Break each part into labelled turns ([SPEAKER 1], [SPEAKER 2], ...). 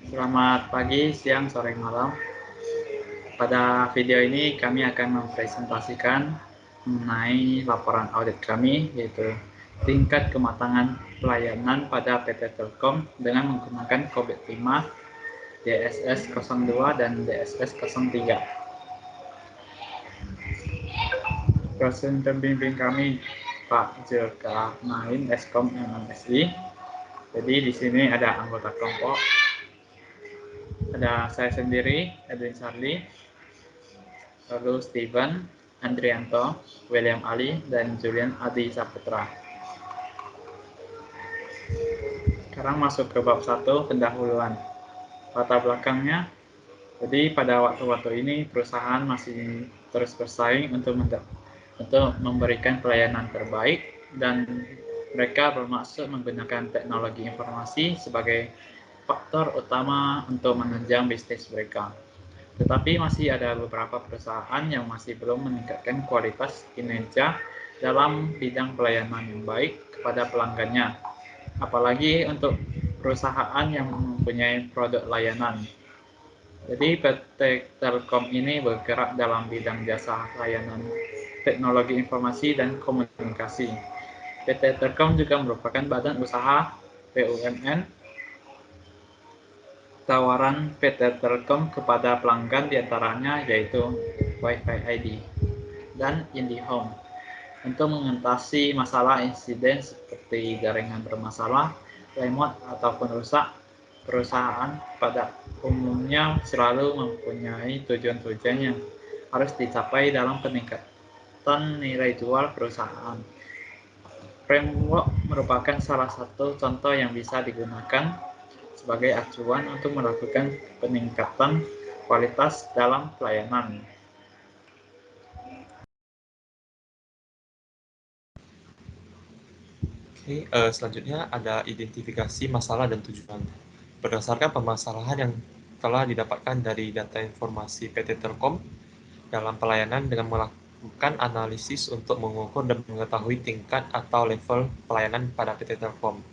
[SPEAKER 1] Selamat pagi, siang, sore, malam. Pada video ini kami akan mempresentasikan mengenai laporan audit kami, yaitu tingkat kematangan pelayanan pada PT Telkom dengan menggunakan COVID 5, DSS 02 dan DSS 03. Dosen pembimbing kami Pak Jelka Main, Eskom MMSI. Jadi di sini ada anggota kelompok, ada saya sendiri, Edwin Sarli, lalu Steven, Andrianto, William Ali, dan Julian Adi Saputra. Sekarang masuk ke bab 1, pendahuluan. Latar belakangnya, jadi pada waktu-waktu ini perusahaan masih terus bersaing untuk memberikan pelayanan terbaik, dan mereka bermaksud menggunakan teknologi informasi sebagai faktor utama untuk menunjang bisnis mereka. Tetapi masih ada beberapa perusahaan yang masih belum meningkatkan kualitas kinerja dalam bidang pelayanan yang baik kepada pelanggannya, apalagi untuk perusahaan yang mempunyai produk layanan. Jadi PT Telkom ini bergerak dalam bidang jasa layanan teknologi informasi dan komunikasi. PT Telkom juga merupakan badan usaha BUMN. Tawaran PT Telkom kepada pelanggan diantaranya yaitu Wi-Fi ID dan IndiHome. Untuk mengatasi masalah insiden seperti jaringan bermasalah, remote ataupun rusak, perusahaan pada umumnya selalu mempunyai tujuan-tujuan yang harus dicapai dalam peningkatan nilai jual perusahaan. Framework merupakan salah satu contoh yang bisa digunakan sebagai acuan untuk melakukan peningkatan kualitas dalam pelayanan.
[SPEAKER 2] Selanjutnya ada identifikasi masalah dan tujuan. Berdasarkan permasalahan yang telah didapatkan dari data informasi PT Telkom dalam pelayanan dengan melakukan analisis untuk mengukur dan mengetahui tingkat atau level pelayanan pada PT Telkom.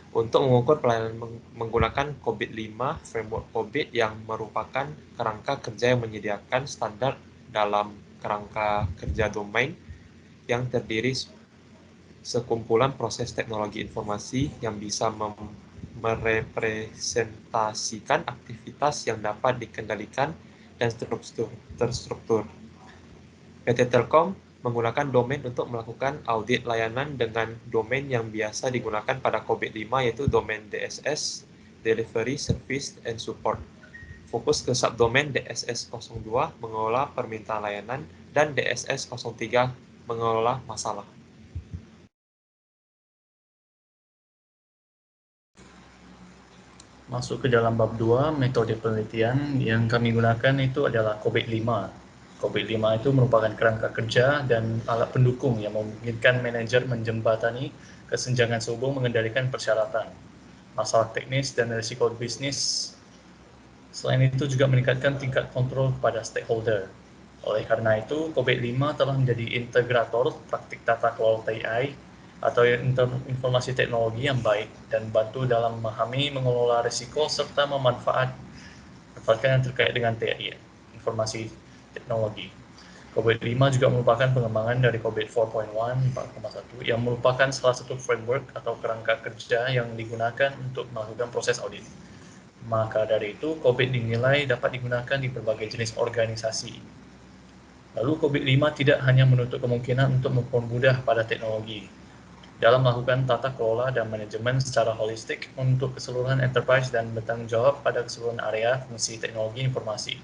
[SPEAKER 2] Untuk mengukur pelayanan menggunakan COVID-5 Framework COVID yang merupakan kerangka kerja yang menyediakan standar dalam kerangka kerja domain yang terdiri sekumpulan proses teknologi informasi yang bisa merepresentasikan aktivitas yang dapat dikendalikan dan terstruktur. PT Telkom menggunakan domain untuk melakukan audit layanan dengan domain yang biasa digunakan pada COVID-5 yaitu domain DSS, Delivery, Service, and Support. Fokus ke subdomain DSS 02 mengelola permintaan layanan dan DSS 03 mengelola masalah.
[SPEAKER 3] Masuk ke dalam bab 2, metode penelitian yang kami gunakan itu adalah COVID-5. COVID-5 itu merupakan kerangka kerja dan alat pendukung yang memungkinkan manajer menjembatani kesenjangan sehubung mengendalikan persyaratan, masalah teknis dan risiko bisnis. Selain itu juga meningkatkan tingkat kontrol pada stakeholder. Oleh karena itu, COVID-5 telah menjadi integrator praktik tata kelola TI atau informasi teknologi yang baik dan bantu dalam memahami, mengelola risiko serta memanfaatkan yang terkait dengan TI, informasi teknologi. COVID-5 juga merupakan pengembangan dari COVID 4.1 4.1 yang merupakan salah satu framework atau kerangka kerja yang digunakan untuk melakukan proses audit. Maka dari itu, COVID dinilai dapat digunakan di berbagai jenis organisasi. Lalu COVID-5 tidak hanya menutup kemungkinan untuk mempermudah pada teknologi dalam melakukan tata kelola dan manajemen secara holistik untuk keseluruhan enterprise dan bertanggung jawab pada keseluruhan area fungsi teknologi informasi.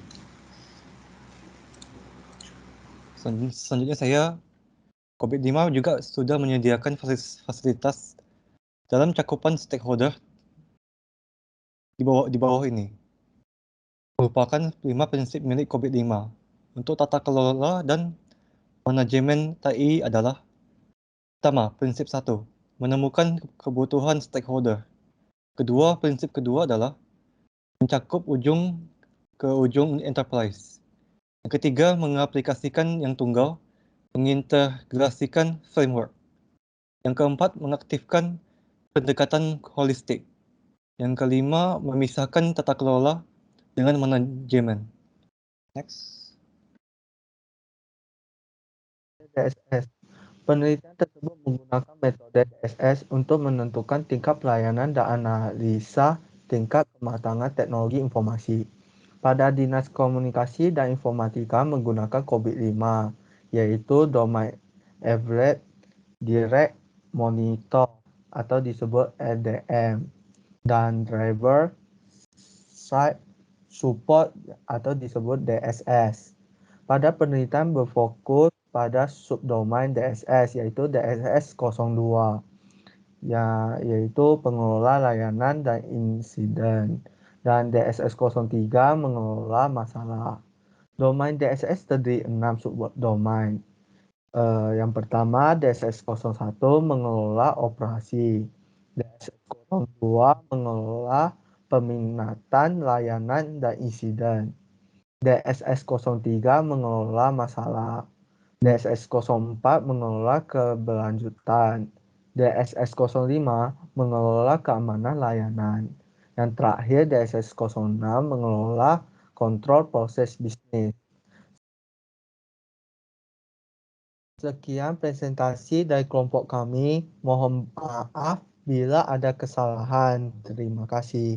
[SPEAKER 4] Selanjutnya COVID-5 juga sudah menyediakan fasilitas dalam cakupan stakeholder di bawah ini. Merupakan 5 prinsip milik COVID-5. Untuk tata kelola dan manajemen TI adalah: pertama, prinsip 1, menemukan kebutuhan stakeholder. Prinsip kedua adalah mencakup ujung ke ujung enterprise. Yang ketiga, mengaplikasikan yang tunggal, mengintegrasikan framework. Yang keempat, mengaktifkan pendekatan holistik. Yang kelima, memisahkan tata kelola dengan manajemen. Next.
[SPEAKER 5] DSS. Penelitian tersebut menggunakan metode DSS untuk menentukan tingkat pelayanan dan analisa tingkat kematangan teknologi informasi. Pada Dinas Komunikasi dan Informatika menggunakan COVID-5, yaitu Domain Average Direct Monitor atau disebut LDM, dan Driver Side Support atau disebut DSS. Pada penelitian berfokus pada subdomain DSS, yaitu DSS 02, yaitu pengelola layanan dan insiden, dan DSS 03 mengelola masalah. Domain DSS terdiri 6 subdomain. Yang pertama, DSS 01 mengelola operasi, DSS 02 mengelola peminatan layanan dan insiden, DSS 03 mengelola masalah, DSS 04 mengelola keberlanjutan, DSS 05 mengelola keamanan layanan. Yang terakhir, DSS 06 mengelola kontrol proses bisnis. Sekian presentasi dari kelompok kami. Mohon maaf bila ada kesalahan. Terima kasih.